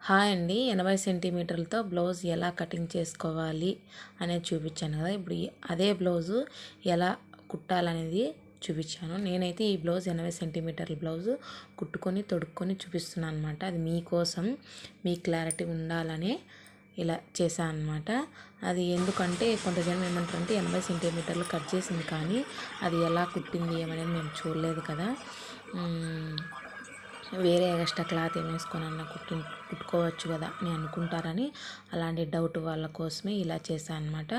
Hi అండి. 80 సెంటీమీటర్లతో blouse ఎలా cutting చేసుకోవాలి అనేది చూపించాను కదా. ఇప్పుడు అదే బ్లౌజు ఎలా కుట్టాలనేది చూపించాను. నేనైతే ఈ బ్లౌజ్ 80 సెంటీమీటర్ల బ్లౌజు కుట్టుకొని తొడుక్కొని చూపిస్తున్నాను అనమాట. అది మీకోసం మీ క్లారిటీ ఉండాలని ఇలా చేశాను అనమాట. అది ఎందుకంటే కొంతజనం ఏమంటారంటే 80 సెంటీమీటర్లు కట్ చేసింది కానీ అది ఎలా కుట్టింది ఏమనేది మేము చూడలేదు కదా, వేరే ఎక్స్ట్రా క్లాత్ ఏం వేసుకొని కుట్టుకోవచ్చు కదా అని అనుకుంటారని అలాంటి డౌట్ వాళ్ళ కోసమే ఇలా చేశాను అనమాట.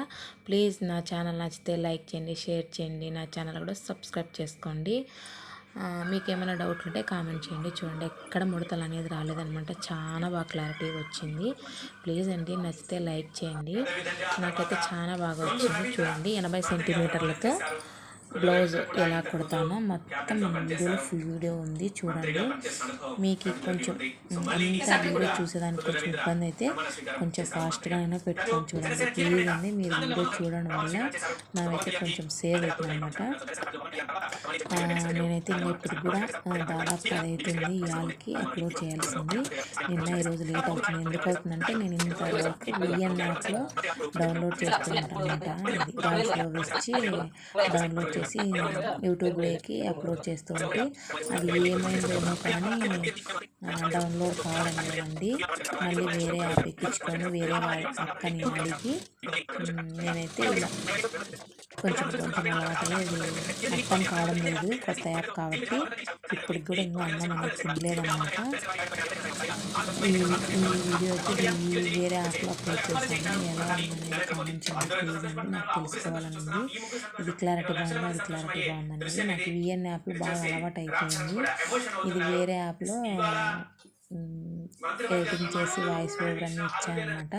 ప్లీజ్ నా ఛానల్ నచ్చితే లైక్ చేయండి, షేర్ చేయండి, నా ఛానల్ కూడా సబ్స్క్రైబ్ చేసుకోండి. మీకు ఏమైనా డౌట్ ఉంటే కామెంట్ చేయండి. చూడండి, ఎక్కడ ముడతలు అనేది రాలేదనమాట. చాలా బాగా క్లారిటీగా వచ్చింది. ప్లీజ్ అండి నచ్చితే లైక్ చేయండి. నాకైతే చాలా బాగా వచ్చింది. చూడండి, 80 సెంటీమీటర్లతో బ్లౌజ్ ఎలా కుడతానో మొత్తం మన వీడియోలో ఫుల్ వీడియో ఉంది. చూడండి, మీకు కొంచెం అంతా వీడియో చూసేదానికి కొంచెం ఇబ్బంది అయితే కొంచెం ఫాస్ట్గా అయినా పెట్టుకొని చూడండి. ప్లీజ్ అండి, మీరు వీడియో చూడడం వల్ల నాకైతే కొంచెం సేవ్ అవుతుంది అనమాట. నేనైతే ఇంకా ఇప్పుడు కూడా దాదాపు 10 అవుతుంది ఇవాళకి అప్లోడ్ చేయాల్సింది. ఈరోజు లేట్ అవుతుంది. ఎందుకు అవుతుందంటే నేను ఇంతవరకు విఎన్ యాప్లో డౌన్లోడ్ చేసుకుంటాను అనమాట. ఇది వాయిస్లో వచ్చి డౌన్లోడ్ చేసి యూట్యూబ్లోకి అప్లోడ్ చేస్తూ ఉంటే అది ఏమైందేమో కానీ డౌన్లోడ్ కావడం లేదండి. మళ్ళీ వేరే యాప్ ఎక్కించుకొని వేరే అక్కని అడిగి నేనైతే ఇలా కొంచెం అలవాటు అనేది అర్థం కావడం లేదు, కొత్త యాప్ కాబట్టి. ఇప్పటికి కూడా ఇంకా అన్నం అనేది తినలేదన్నమాట. ఈ వీడియో అయితే వేరే యాప్లో అప్లోడ్ చేశాను. ఎలా ఉందనేది కామెంట్ చేయండి ప్లీజ్ అండి, నాకు తెలుసుకోవాలని ఉంది. ఇది క్లారిటీ బాగుంది, అది క్లారిటీ బాగుందండి. నాకు విఎన్ యాప్లో బాగా అలవాటు అయిపోయింది. ఇది వేరే యాప్లో ఎడిటింగ్ చేసి వాయిస్ ఓవర్ అన్నీ ఇచ్చానమాట.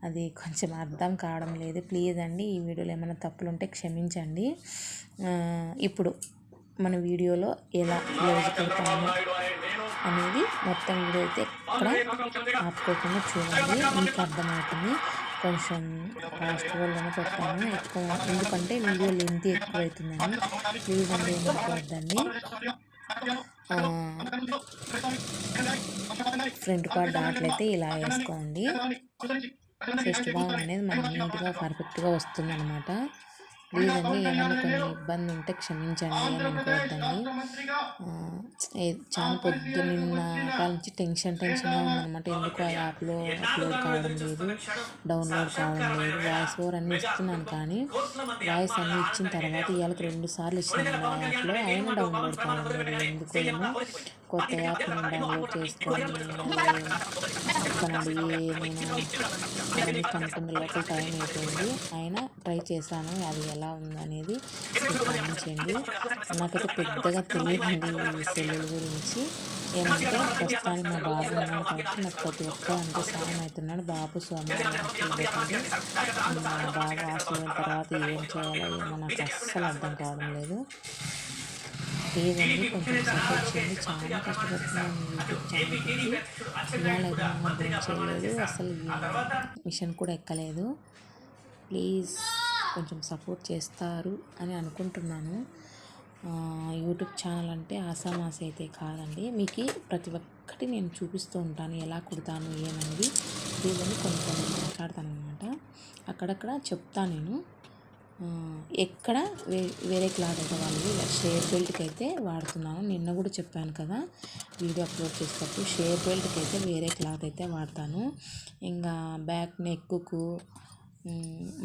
అది కొంచెం అర్థం కావడం లేదు. ప్లీజ్ అండి, ఈ వీడియోలో ఏమైనా తప్పులు ఉంటే క్షమించండి. ఇప్పుడు మన వీడియోలో ఎలా బ్లౌజ్ కుడతాము అనేది మొత్తం వీడియో అయితే ఎక్కడ ఆపుకోకుండా చూడండి, మీకు అర్థమవుతుంది. కొంచెం ఫాస్ట్ వల్లనే పెట్టాను ఎక్కువ, ఎందుకంటే వీడియో లెంత్ ఎక్కువ అవుతుందని. ప్లీజ్ అండి ఏమనుకోవద్దండి. ఫ్రంట్ పార్ట్ డాట్లయితే ఇలా వేసుకోండి. చెస్ట్ భాగం అనేది మనకు నీట్గా పర్ఫెక్ట్గా వస్తుంది అనమాట. ప్లీజ్ అండి, ఏమైనా కొన్ని ఇబ్బంది ఉంటే క్షమించండి, ఏమనుకోవద్దండి. చాలా నిన్న కాల నుంచి టెన్షన్గా ఉందన్నమాట. ఎందుకు ఆ యాప్లో అప్లోడ్ కావడం లేదు, డౌన్లోడ్ కావడం లేదు. వాయిస్ ఓవర్ అన్నీ ఇస్తున్నాను కానీ వాయిస్ అన్నీ ఇచ్చిన తర్వాత ఇవాళకి 2 సార్లు ఇచ్చినాను ఆ యాప్లో, అయినా డౌన్లోడ్ కావడం లేదు. ఎందుకు ఏమో కొత్త యాప్ నేను డౌన్లోడ్ చేసుకొని అక్కడి నేను కనుక్కున్న లోపల టైం అయిపోయింది. అయినా ట్రై చేశాను, అది ఎలా ఉందనేది గమనించండి. నాకైతే పెద్దగా తెలియదండి ఈ సెల్లుల గురించి. ఏమంటే ప్రస్తుతానికి మా బాబు ఉన్నాడు కాబట్టి నాకు ప్రతి ఒక్క అంటే సాయం అవుతున్నాడు. బాబు సోమవారం హాస్టల్ పోతాడు. మా బాబు హాస్టల్ తర్వాత ఏం చేయాలో ఏమో నాకు అస్సలు అర్థం కావడం లేదు. ప్లీజ్ అండి కొంచెం సపోర్ట్ చేయండి. చాలా కష్టపడుతున్నాను యూట్యూబ్ ఛానల్కి. ఇవాళ అయితే చేయలేదు, అసలు మిషన్ కూడా ఎక్కలేదు. ప్లీజ్ కొంచెం సపోర్ట్ చేస్తారు అని అనుకుంటున్నాను. యూట్యూబ్ ఛానల్ అంటే ఆసామాసి అయితే కాదండి. మీకు ప్రతి ఒక్కటి నేను చూపిస్తూ ఉంటాను, ఎలా కుడతాను ఏమనేది. ప్లీజ్ అని కొన్ని మాట్లాడతాను అనమాట. అక్కడక్కడ చెప్తాను నేను. ఎక్కడ వేరే క్లాత్ అయితే వాళ్ళు షేర్ బెల్ట్కి అయితే వాడుతున్నాను. నిన్న కూడా చెప్పాను కదా వీడియో అప్లోడ్ చేసేటప్పుడు, షేర్ బెల్ట్కి అయితే వేరే క్లాత్ అయితే వాడతాను. ఇంకా బ్యాక్ నెక్కు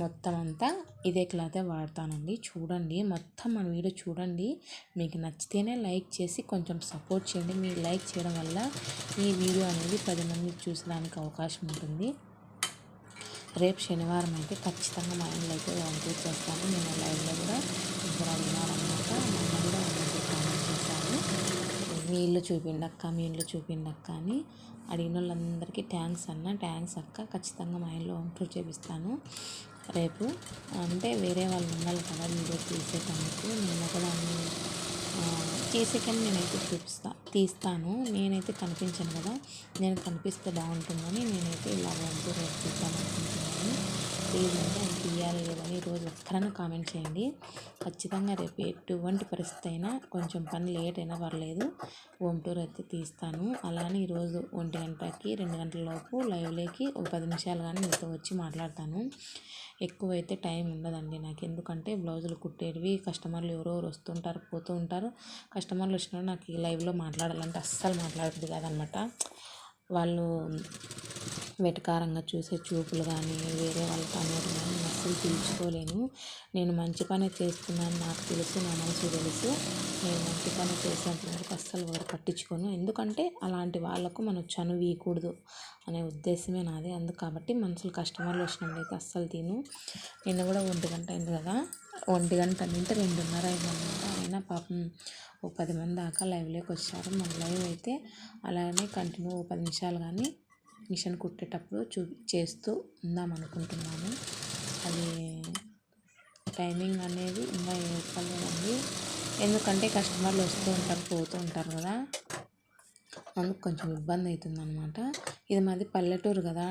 మొత్తం అంతా ఇదే క్లాతే వాడతానండి. చూడండి, మొత్తం మన వీడియో చూడండి. మీకు నచ్చితేనే లైక్ చేసి కొంచెం సపోర్ట్ చేయండి. మీరు లైక్ చేయడం వల్ల ఈ వీడియో అనేది 10 మంది చూసడానికి అవకాశం ఉంటుంది. రేపు శనివారం అయితే ఖచ్చితంగా మా ఇంట్లో అయితే వాంటేజ్ చేస్తాను. నేను లైవ్లో కూడా ఇద్దరు అడిగినారనమాట. మొన్న కూడా కామెంట్ చేశాను, మీ ఇల్లు చూపిండక్క, మీ ఇల్లు చూపిండక్క అని. అడిగిన వాళ్ళందరికీ థ్యాంక్స్ అన్న, థ్యాంక్స్ అక్క. ఖచ్చితంగా మా ఇంట్లో వంటలు చేపిస్తాను రేపు. అంటే వేరే వాళ్ళు ఉండాలి కదా వీడియో తీసేటందుకు. నేను కూడా అన్ని చేసేకని నేనైతే తీస్తాను. నేనైతే కనిపించాను కదా, నేను కనిపిస్తే బాగుంటుందని నేనైతే ఇలా వంటూ రేపు చూద్దాం అనుకుంటున్నాను. ప్లీజ్ అండి అది తీయాలి లేదని ఈరోజు ఒక్కరైనా కామెంట్ చేయండి. ఖచ్చితంగా రేపు ఎటువంటి పరిస్థితి అయినా కొంచెం పని లేట్ అయినా పర్లేదు, హోమ్ టూర్ అయితే తీస్తాను. అలానే ఈరోజు 1 గంటకి 2 గంటల లోపు లైవ్లోకి ఒక 10 నిమిషాలు కానీ మీతో వచ్చి మాట్లాడతాను. ఎక్కువైతే టైం ఉండదండి నాకు, ఎందుకంటే బ్లౌజులు కుట్టేవి కస్టమర్లు ఎవరెవరు వస్తుంటారు పోతూ ఉంటారు. కస్టమర్లు వచ్చినప్పుడు నాకు ఈ లైవ్లో మాట్లాడాలంటే అస్సలు మాట్లాడదు కాదనమాట. వాళ్ళు వెటకారంగా చూసే చూపులు కానీ వేరే వాళ్ళకి అనేది కానీ నేను అస్సలు పీల్చుకోలేను. నేను మంచి పని చేస్తున్నాను నాకు తెలుసు, నా మనసు తెలుసు. నేను మంచి పని చేసేంత వరకు అస్సలు వారు పట్టించుకోను, ఎందుకంటే అలాంటి వాళ్ళకు మనం చనువు ఇవ్వకూడదు అనే ఉద్దేశమే నాది. అందుకు కాబట్టి మనుషులు కస్టమర్లు వచ్చినప్పుడు అయితే అస్సలు తిను. నిన్న కూడా 1 గంట అయింది కదా, 1 గంట అంటే 2:30 అయిందనమాట. అయినా పాపం ఒక 10 మంది దాకా లైవ్లోకి వచ్చారు. మన లైవ్ అయితే అలానే కంటిన్యూ 10 నిమిషాలు కానీ మిషన్ కుట్టేటప్పుడు చేస్తూ ఉందాం అనుకుంటున్నాను. అది టైమింగ్ అనేది ఇంకా చెప్పలేదండి, ఎందుకంటే కస్టమర్లు వస్తూ ఉంటారు పోతూ ఉంటారు కదా, అందుకు కొంచెం ఇబ్బంది అవుతుంది అనమాట. ఇది మాది పల్లెటూరు కదా,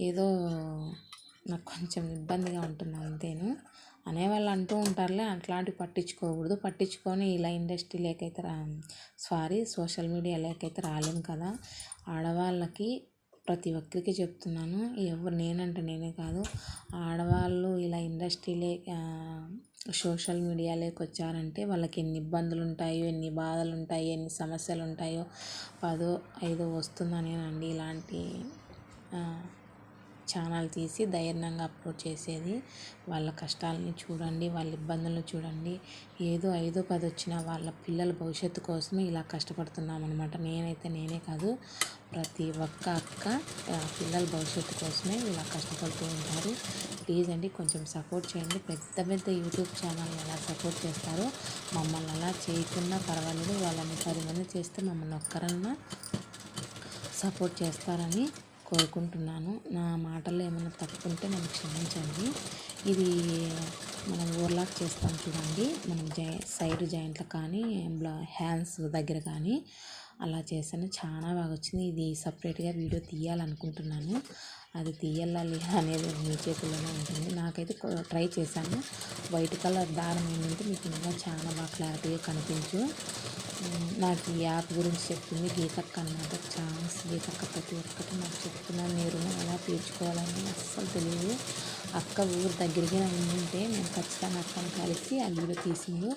ఏదో నాకు కొంచెం ఇబ్బందిగా ఉంటుంది అంతేను. అనేవాళ్ళు అంటూ ఉంటారులే, అట్లాంటివి పట్టించుకోకూడదు. పట్టించుకొని ఇలా ఇండస్ట్రీ లేకైతే సోషల్ మీడియా లేకైతే రాలేము కదా. ఆడవాళ్ళకి ప్రతి ఒక్కరికి చెప్తున్నాను, ఎవరు నేనంటే నేనే కాదు, ఆడవాళ్ళు ఇలా ఇండస్ట్రీలే సోషల్ మీడియాలోకి వచ్చారంటే వాళ్ళకి ఎన్ని ఇబ్బందులు ఉంటాయో, ఎన్ని బాధలు ఉంటాయో, ఎన్ని సమస్యలు ఉంటాయో 10, 5 వస్తుందనేనండి ఇలాంటి ఛానల్ తీసి ధైర్యంగా అప్లోడ్ చేసేది. వాళ్ళ కష్టాలని చూడండి, వాళ్ళ ఇబ్బందులను చూడండి. ఏదో 5, 10 వచ్చిన వాళ్ళ పిల్లల భవిష్యత్తు కోసమే ఇలా కష్టపడుతున్నాం అనమాట. నేనే కాదు, ప్రతి ఒక్క అక్క పిల్లల భవిష్యత్తు కోసమే ఇలా కష్టపడుతూ ఉంటారు. ప్లీజ్ అండి కొంచెం సపోర్ట్ చేయండి. పెద్ద పెద్ద యూట్యూబ్ ఛానల్ ఎలా సపోర్ట్ చేస్తారో మమ్మల్ని అలా చేయకున్నా పర్వాలేదు. వాళ్ళని 10 మంది చేస్తే మమ్మల్ని ఒక్కరన్నా సపోర్ట్ చేస్తారని కోరుకుంటున్నాను. నా మాటల్లో ఏమైనా తప్పు ఉంటే నన్ను క్షమించండి. ఇది మనం ఓవర్లాక్ చేస్తాం చూడండి, మనం సైడ్ జాయింట్లో కానీ హ్యాండ్స్ దగ్గర కానీ అలా చేశాను, చాలా బాగా వచ్చింది. ఇది సపరేట్గా వీడియో తీయాలనుకుంటున్నాను, అది తీయాలా లేదా అనేది మీ చేతుల్లోనే ఉంటుంది. నాకైతే ట్రై చేశాను. వైట్ కలర్ దారం ఏంటంటే మీకు ఇంకా చాలా బాగా క్లారిటీగా కనిపించు. నాకు ఈ యాప్ గురించి చెప్తుంది గీతక్క అనమాట. ఛాన్స్ గీతక్క ప్రతి ఒక్కటి నాకు చెప్తున్నాను. మీరు ఎలా తీర్చుకోవాలని అస్సలు తెలియదు. అక్క ఊరు దగ్గరికి ఉంటే నేను ఖచ్చితంగా అక్కని కలిసి ఆ వీడియో తీసింది.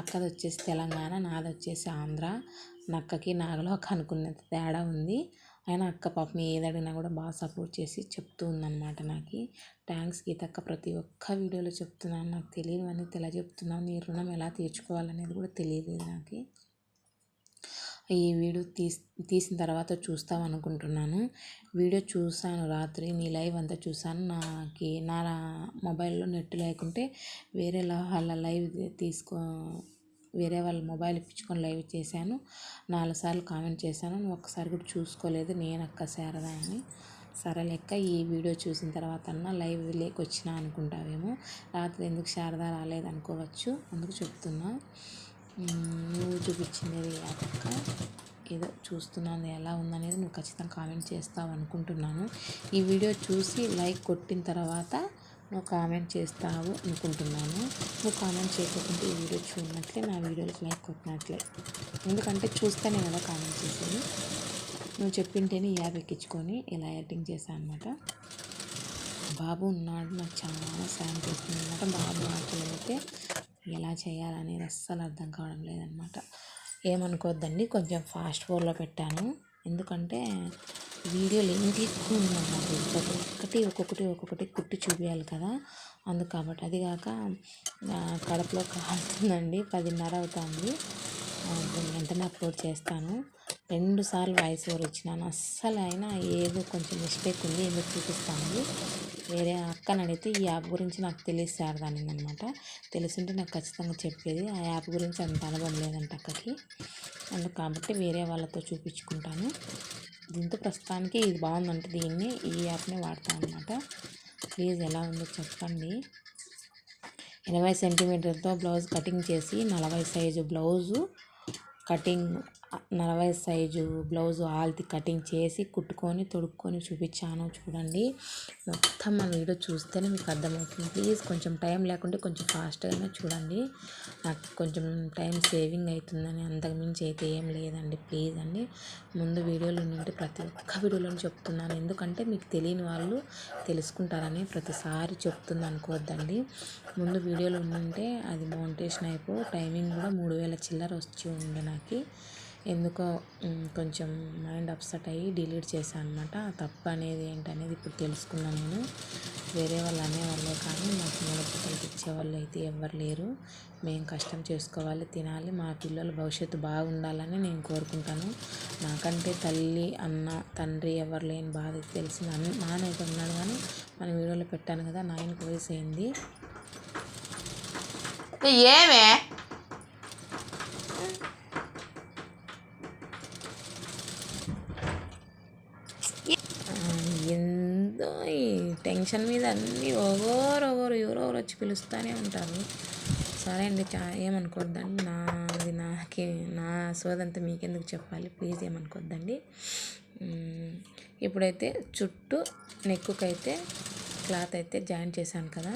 అక్కది వచ్చేసి తెలంగాణ, నాది వచ్చేసి ఆంధ్ర. నక్కకి నాగలోకి అనుకున్నంత తేడా ఉంది. అయినా అక్క పాపం ఏది అడిగినా కూడా బాగా సపోర్ట్ చేసి చెప్తూ ఉందన్నమాట. నాకు థ్యాంక్స్ గీతక్క, ప్రతి ఒక్క వీడియోలో చెప్తున్నాను. నాకు తెలియనివన్నీ ఎలా చెప్తున్నాను, నీ రుణం ఎలా తీర్చుకోవాలనేది కూడా తెలియదు నాకు. ఈ వీడియో తీసిన తర్వాత చూస్తాం అనుకుంటున్నాను. వీడియో చూసాను రాత్రి, నీ లైవ్ అంతా చూసాను. నా మొబైల్లో నెట్ లేకుంటే వేరే వాళ్ళ లైవ్ వేరే వాళ్ళ మొబైల్ ఇప్పించుకొని లైవ్ చేశాను. 4 సార్లు కామెంట్ చేశాను, ఒక్కసారి కూడా చూసుకోలేదు. నేను అక్క శారద అని. సరే లెక్క ఈ వీడియో చూసిన తర్వాత అన్న లైవ్ వచ్చినా అనుకుంటావేమో, రాత్రి ఎందుకు శారద రాలేదు అనుకోవచ్చు, అందుకు చెప్తున్నా. నువ్వు చూపించింది అక్క ఏదో చూస్తున్నాను, ఎలా ఉందనేది నువ్వు ఖచ్చితంగా కామెంట్ చేస్తావు అనుకుంటున్నాను. ఈ వీడియో చూసి లైక్ కొట్టిన తర్వాత నువ్వు కామెంట్ చేస్తావు అనుకుంటున్నాను. నువ్వు కామెంట్ చేయకపోతే ఈ వీడియో చూడనట్లే, నా వీడియోకి లైక్ కొట్టినట్లే, ఎందుకంటే చూస్తేనే కదా కామెంట్ చేసేది. నువ్వు చెప్పింటేనే ఈ యాప్ ఎక్కించుకొని ఇలా ఎడిటింగ్ చేశాను అనమాట. బాబు ఉన్నాడు, నాకు చాలా సాయం చేస్తుంది అనమాట. బాబు మాటలైతే ఎలా చేయాలనేది అస్సలు అర్థం కావడం లేదనమాట. ఏమనుకోవద్దండి, కొంచెం ఫాస్ట్ ఫోర్లో పెట్టాను, ఎందుకంటే వీడియో లెంత్ ఎక్కువ ఉందన్నమాట. ఒక్కొక్కటి కుట్టి చూపించాలి కదా, అందుకు కాబట్టి. అది కాక కడుపులో కాలుతుందండి, 10:30 అవుతుంది. వెంటనే అప్లోడ్ చేస్తాను. 2 సార్లు వాయిస్ ఓవర్ ఇచ్చినాను, అస్సలు అయినా ఏదో కొంచెం మిస్టేక్ ఉంది, ఎందుకు చూపిస్తాను. వేరే అక్కని అడిగితే ఈ యాప్ గురించి నాకు తెలిసి శారదానింది అనమాట. తెలుసుంటే నాకు ఖచ్చితంగా చెప్పేది. ఆ యాప్ గురించి అంత అనుభవం లేదంట అక్కకి, అందుకు కాబట్టి వేరే వాళ్ళతో చూపించుకుంటాను. దీంతో ప్రస్తుతానికి ఇది బాగుందంటే ఈ యాప్ని వాడతాను అనమాట. ప్లీజ్ ఎలా ఉందో చెప్పండి. 80 సెంటీమీటర్తో బ్లౌజ్ కటింగ్ చేసి 40 size blouse cutting 40 size blouse ఆల్తి కటింగ్ చేసి కుట్టుకొని తొడుక్కొని చూపించాను చూడండి. మొత్తం మన వీడియో చూస్తేనే మీకు అర్థమవుతుంది. ప్లీజ్ కొంచెం టైం లేకుంటే కొంచెం ఫాస్ట్గానే చూడండి. నాకు కొంచెం టైం సేవింగ్ అవుతుందని, అంతకుమించి అయితే ఏం లేదండి. ప్లీజ్ అండి, ముందు వీడియోలో నుండి ప్రతి ఒక్క వీడియోలో చెప్తున్నాను. ఎందుకంటే మీకు తెలియని వాళ్ళు తెలుసుకుంటారని ప్రతిసారి చెప్తుంది అనుకోవద్దండి. ముందు వీడియోలో ఉంటే అది మౌంటేషన్ అయిపో టైమింగ్ కూడా 3000 చిల్లర వచ్చి ఉండే నాకు. ఎందుకో కొంచెం మైండ్ అప్సెట్ అయ్యి డిలీట్ చేశాను అనమాట. తప్పు అనేది ఏంటనేది ఇప్పుడు తెలుసుకున్నాను నేను. వేరే వాళ్ళు అనేవాళ్ళే కానీ నాకు మూలపూటలు ఇచ్చేవాళ్ళు అయితే ఎవ్వరు లేరు. మేము కష్టం చేసుకోవాలి, తినాలి, మా పిల్లల భవిష్యత్తు బాగుండాలని నేను కోరుకుంటాను. నాకంటే తల్లి, అన్న, తండ్రి ఎవరు లేని బాధ తెలిసింది. నాన్నైతే ఉన్నాడు కానీ మన వీడియోలో పెట్టాను కదా, నాయనకు వయసు అయింది. ఏమే ఎంతో ఈ టెన్షన్ మీద అన్నీ ఎవరు ఎవరెవరు వచ్చి పిలుస్తూనే ఉంటారు. సరే అండి, ఏమనుకోవద్దండి. నా సోదంతా మీకెందుకు చెప్పాలి, ప్లీజ్ ఏమనుకోవద్దండి. ఇప్పుడైతే చుట్టూ నెక్కుకైతే క్లాత్ అయితే జాయిన్ చేశాను కదా,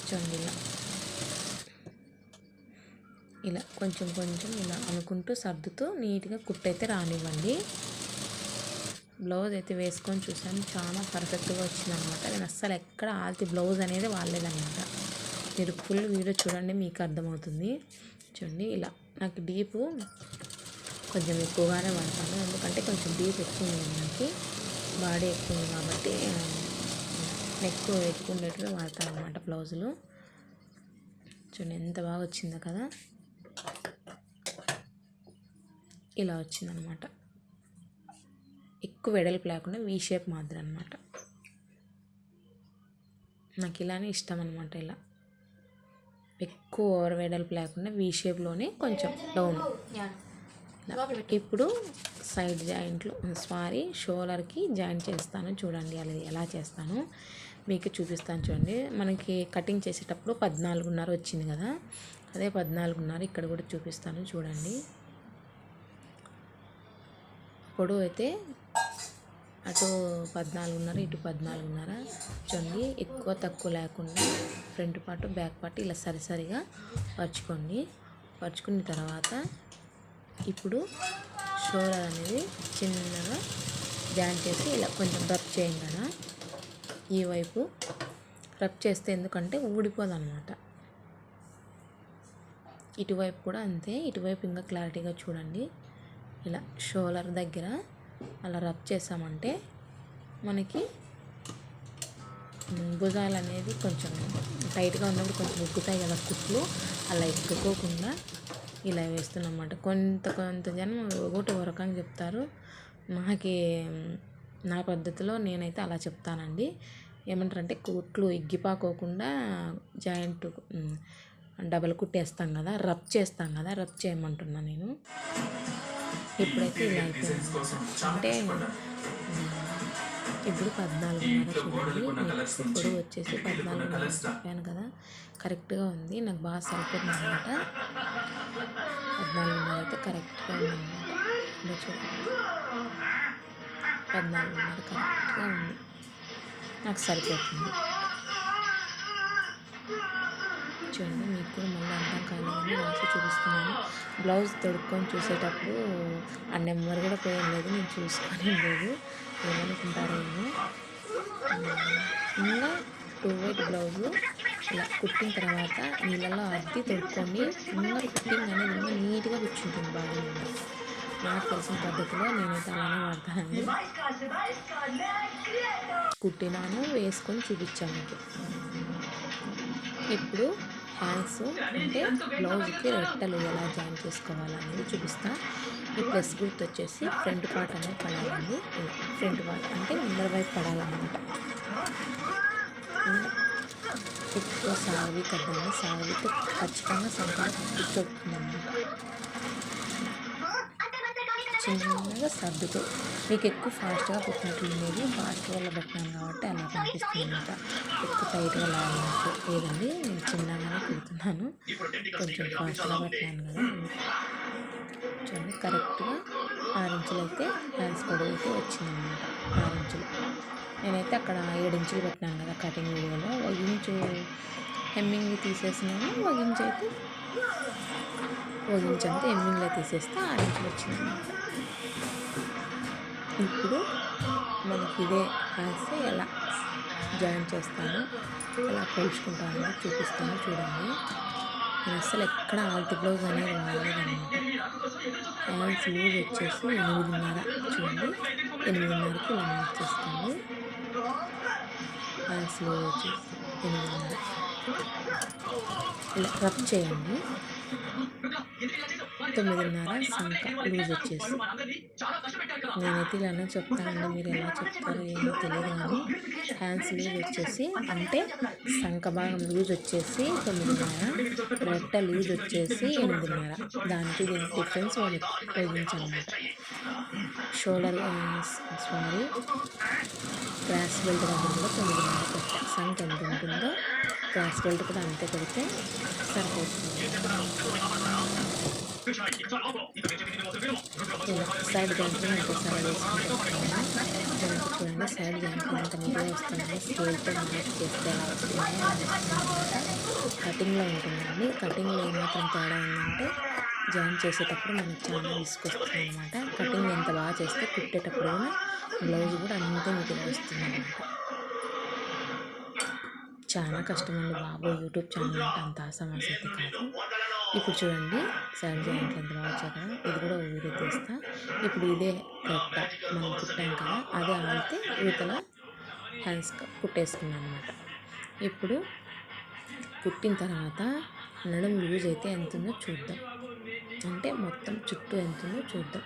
చూడండి. ఇలా కొంచెం ఇలా అనుకుంటూ సర్దుతూ నీట్గా కుట్టయితే రానివ్వండి. బ్లౌజ్ అయితే వేసుకొని చూసాను, చాలా పర్ఫెక్ట్గా వచ్చిందనమాట. నేను అస్సలు ఎక్కడ ఆల్తి బ్లౌజ్ అనేది వాడలేదన్నమాట. మీరు ఫుల్ వీడియో చూడండి, మీకు అర్థమవుతుంది. చూడండి, ఇలా నాకు డీపు కొంచెం ఎక్కువగానే వాడతాను. ఎందుకంటే కొంచెం డీప్ ఎక్కువ ఉంది, నాకు బాడీ ఎక్కువ ఉంది కాబట్టి ఎక్కువ ఉండేట్టుగా వాడతాను అనమాట బ్లౌజులు. చూడండి ఎంత బాగా వచ్చిందో కదా, ఇలా వచ్చిందనమాట. ఎక్కువ వెడల్పు లేకుండా వీ షేప్ మాదిరి అనమాట. నాకు ఇలానే ఇష్టం అనమాట. ఇలా ఎక్కువ ఓవర్ వెడల్పు లేకుండా వీ షేప్లోనే కొంచెం డౌన్. ఇప్పుడు సైడ్ జాయింట్లు షోలర్కి జాయింట్ చేస్తాను. చూడండి అది ఎలా చేస్తాను మీకు చూపిస్తాను. చూడండి, మనకి కటింగ్ చేసేటప్పుడు 14.5 వచ్చింది కదా, అదే 14.5 ఇక్కడ కూడా చూపిస్తాను చూడండి. పొడవు అయితే అటు 14.5 ఇటు 14.5. చూడండి, ఎక్కువ తక్కువ లేకుండా ఫ్రంట్ పార్ట్ బ్యాక్ పార్ట్ ఇలా సరిసరిగా పరుచుకున్న తర్వాత ఇప్పుడు షోల్డర్ అనేది చిన్నగా జాయిన్ చేసి ఇలా కొంచెం రబ్ చేయండి కదా. ఈ వైపు రబ్ చేస్తే ఎందుకంటే ఊడిపోదు అనమాట. ఇటువైపు కూడా అంతే. ఇటువైపు ఇంకా క్లారిటీగా చూడండి. ఇలా షోల్డర్ దగ్గర అలా రబ్ చేసామంటే మనకి భుజాలు అనేది కొంచెం టైట్గా ఉన్నప్పుడు కొంచెం ఎక్కుతాయి కదా కుట్లు, అలా ఎక్కుకోకుండా ఇలా వేస్తున్నమాట. కొంత జనం ఒకటి రకంగా చెప్తారు. నా పద్ధతిలో నేనైతే అలా చెప్తానండి. ఏమంటారంటే కుట్లు ఎగ్గిపాకోకుండా జాయింట్ డబల్ కుట్టేస్తాం కదా, రబ్ చేస్తాం కదా, రబ్ చేయమంటున్నా నేను. ఇప్పుడైతే ఇలా అయిపోయింది. అంటే ఇప్పుడు 14.5 చూడండి. ఇప్పుడు వచ్చేసి 14.5 చెప్పాను కదా, కరెక్ట్గా ఉంది. నాకు బాగా సరిపోతుంది అనమాట. 14.5 అయితే కరెక్ట్గా ఉందన్నమాట. ఇలా చూడండి, 14.5 కరెక్ట్గా ఉంది, నాకు సరిపోతుంది. చూడండి, మీకు కూడా మళ్ళీ అర్థం కాలేదని రాసి చూపిస్తున్నాను. బ్లౌజ్ తొడుక్కొని చూసేటప్పుడు ఆ నెంబర్ కూడా పోయలేదు, నేను చూసుకొని లేదు, ఏమనుకుంటారేమో. ఇంకా 2 వైట్ బ్లౌజు ఇలా కుట్టిన తర్వాత నీళ్ళలో అద్ది తొడుక్కోండి. ఇంకా కుట్టింగ్ అనేది ఇంకా నీట్గా కూర్చుంటుంది బాగా. నాకు తెలిసిన పద్ధతిలో నేనైతే అలానే వాడతానండి. కుట్టినాను, వేసుకొని చూపించాను మీకు. ఇప్పుడు హ్యాండ్స్ అంటే బ్లౌజ్కి రెట్టలు ఎలా జాయిన్ చేసుకోవాలనేది చూపిస్తా. ఈ ప్లస్ గుర్తు వచ్చేసి ఫ్రంట్ పార్ట్ అనేది పడాలండి. ఫ్రంట్ పార్ట్ అంటే ముందర వైపు పడాలన్నమాట. ఎక్కువ సాగి కద్దండి, సాగితే ఖచ్చితంగా సంకలం కూర్చోతుందన్నమాట. చిన్నగా సర్దుతో మీకు ఎక్కువ ఫాస్ట్గా కుట్టినట్లు ఉండేది, ఫాస్ట్ వల్ల పెట్టినాను కాబట్టి అలా కనిపిస్తుంది అనమాట. ఎక్కువ టైట్గా లాగినట్టు లేదండి, నేను చిన్నగానే కుడుతున్నాను, కొంచెం ఫాస్ట్గా పెట్టినాను కదా. చూడండి కరెక్ట్గా 6 ఇంచులు అయితే హ్యాండ్స్ పొడవు అయితే వచ్చిందనమాట. 6 ఇంచులు. నేనైతే అక్కడ 7 ఇంచులు పెట్టినాను కదా కటింగ్ వీడియోలో. 1 ఇంచు హెమ్మింగ్ తీసేసినాను, 1 ఇంచు అయితే 1 ఇంచు అంతా హెమ్మింగ్లో తీసేస్తే 6 ఇంచులు వచ్చిందనమాట. ఇప్పుడు మనకి ఇదే హ్యాండ్స్ ఎలా జాయిన్ చేస్తాను, ఎలా కొలుచుకుంటాను చూపిస్తాను చూడండి. నేను అసలు ఎక్కడ ఆల్ట్ బ్లౌజ్ అనేది వాడలేదన్నమాట. హ్యాండ్స్ లూజ్ వచ్చేసి 8:30 చూడండి, 8:30కి ఇలా మార్క్ చేసుకోండి. హ్యాండ్స్ లూజ్ వచ్చేసి 8:30 ఇలా రబ్ చేయండి. 9:30 సంక లూజ్ వచ్చేసి. నేనైతే ఇలానే చెప్తానండి, మీరు ఎలా చెప్తారో ఏమో తెలియదు కానీ హ్యాండ్స్ లూజ్ వచ్చేసి అంటే సంక భాగం లూజ్ వచ్చేసి 9:30, రెట్ట లూజ్ వచ్చేసి 8:30. దానికి దీనికి డిఫరెన్స్ ఉపయోగించనమాట. షోల్డర్ క్రాస్ బెల్ట్ దగ్గర కూడా 9:30 పెట్టా. సంక ఎంత ఉంటుందో క్రాస్ బెల్ట్ కూడా అంతే పెడితే సరిపోతుంది. సైడ్ జాయింట్లు ఇంకోసారి వేసుకుంటాను. మనకి చూడండి సైడ్ జాయింట్లు ఎంత నీట్గా వస్తుందో స్కేల్తో మార్క్ చేస్తే ఎలా వస్తుందో అనమాట. కటింగ్లో ఉంటుందండి. కటింగ్లో ఏమాత్రం తేడా ఉందంటే జాయిన్ చేసేటప్పుడు మనకి చాలా విసుకొస్తుంది అనమాట. కటింగ్ ఎంత బాగా చేస్తే కుట్టేటప్పుడు కూడా బ్లౌజ్ కూడా అంతే నీట్గా వస్తుంది అనమాట. చాలా కష్టమండి బాబు, యూట్యూబ్ ఛానల్ అంటే అంత ఆసమాస అయితే కాదు. ఇప్పుడు చూడండి సైడ్ జాయింట్లు ఎంత బాగా వచ్చాయి కదా, ఇది కూడా వీడియో తీస్తా. ఇప్పుడు ఇదే కరెక్ట్ మనం కుట్టాం కదా, అదే ఆడితే యువతల హ్యాండ్స్ కుట్టేసుకున్నాను అనమాట. ఇప్పుడు కుట్టిన తర్వాత నడుము లూజ్ అయితే ఎంత ఉందో చూద్దాం, అంటే మొత్తం చుట్టూ ఎంత ఉందో చూద్దాం.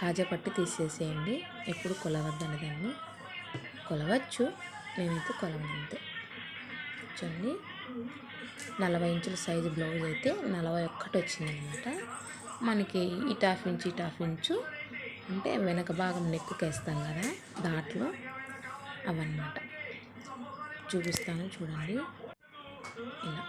కాజా పట్టి తీసేసేయండి. ఎప్పుడు కొలవద్దండి, దాన్ని కొలవచ్చు, నేనైతే కొలవను అంతే. చూడండి 40 ఇంచుల సైజు బ్లౌజ్ అయితే 41 వచ్చిందనమాట. మనకి ఇటు హాఫ్ ఇంచు అంటే వెనక భాగం నెక్కుకి వేస్తాం కదా దాంట్లో అవన్నమాట. చూపిస్తాను చూడండి. ఇలా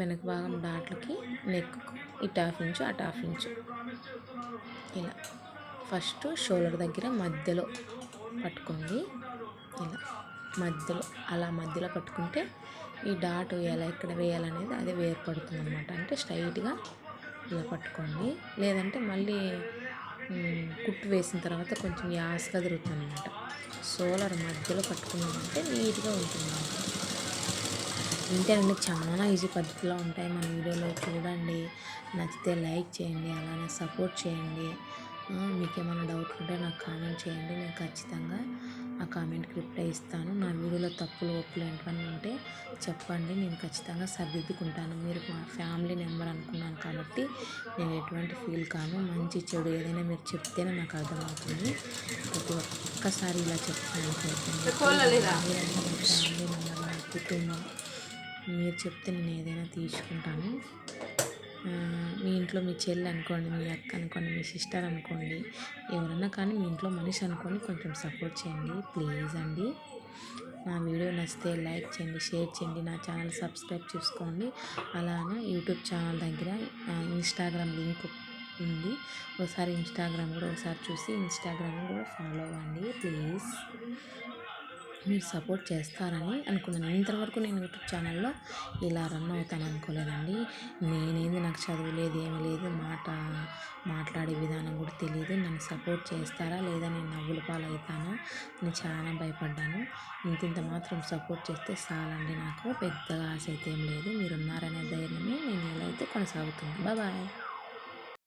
వెనక భాగం డాట్లకి నెక్కు ఇటు హాఫ్ ఇంచు అటు హాఫ్ ఇంచు ఇలా. ఫస్ట్ షోల్డర్ దగ్గర మధ్యలో పట్టుకోండి, ఇలా మధ్యలో అలా మధ్యలో పట్టుకుంటే ఈ డాట్ ఎలా ఎక్కడ వేయాలనేది అదే వేర్పడుతుంది అనమాట. అంటే స్ట్రైట్గా ఇలా పట్టుకోండి, లేదంటే మళ్ళీ కుట్టు వేసిన తర్వాత కొంచెం యాస్గా తిరుగుతుంది అనమాట. షోల్డర్ మధ్యలో పట్టుకున్నామంటే నీట్గా ఉంటుంది. ఇంతేనండి, చాలా ఈజీ పద్ధతిలో ఉంటాయి. మన వీడియోలో చూడండి, నచ్చితే లైక్ చేయండి, అలానే సపోర్ట్ చేయండి. మీకు ఏమైనా డౌట్ ఉంటే నాకు కామెంట్ చేయండి, నేను ఖచ్చితంగా ఆ కామెంట్కి రిప్లై ఇస్తాను. నా వీడియోలో తప్పులు ఒప్పులు ఏంటన్నా ఉంటే చెప్పండి, నేను ఖచ్చితంగా సరిదిద్దుకుంటాను. మీరు మా ఫ్యామిలీ మెంబర్ అనుకున్నాను కాబట్టి నేను ఎటువంటి ఫీల్ కాను. మంచి చెడు ఏదైనా మీరు చెప్తేనే నాకు అర్థమవుతుంది. ప్రతి ఒక్కసారి ఇలా చెప్తాను, ఫ్యామిలీ మెంబర్, నా కుటుంబం, మీరు చెప్తే నేను ఏదైనా తీసుకుంటాను. మీ ఇంట్లో మీ చెల్లి అనుకోండి, మీ అక్క అనుకోండి, మీ సిస్టర్ అనుకోండి, ఎవరన్నా కానీ మీ ఇంట్లో మనిషి అనుకోండి, కొంచెం సపోర్ట్ చేయండి ప్లీజ్ అండి. నా వీడియో నచ్చితే లైక్ చేయండి, షేర్ చేయండి, నా ఛానల్ సబ్స్క్రైబ్ చేసుకోండి. అలానే యూట్యూబ్ ఛానల్ దగ్గర ఇన్స్టాగ్రామ్ లింక్ ఉంది, ఒకసారి ఇన్స్టాగ్రామ్ కూడా ఒకసారి చూసి ఇన్స్టాగ్రామ్ కూడా ఫాలో అవ్వండి ప్లీజ్. మీరు సపోర్ట్ చేస్తారని అనుకున్నాను. ఇంతవరకు నేను యూట్యూబ్ ఛానల్లో ఇలా రన్ అవుతాను అనుకోలేదండి. నేనేంది, నాకు చదువు లేదు, ఏమీ లేదు, మాట్లాడే విధానం కూడా తెలియదు. నన్ను సపోర్ట్ చేస్తారా లేదా, నేను నవ్వుల పాలవుతాను నేను చాలా భయపడ్డాను. ఇంత మాత్రం సపోర్ట్ చేస్తే చాలండి, నాకు పెద్దగా ఆశ అయితే ఏం లేదు. మీరు ఉన్నారనే ధైర్యమే నేను ఎలా అయితే కొనసాగుతుంది. బాయ్.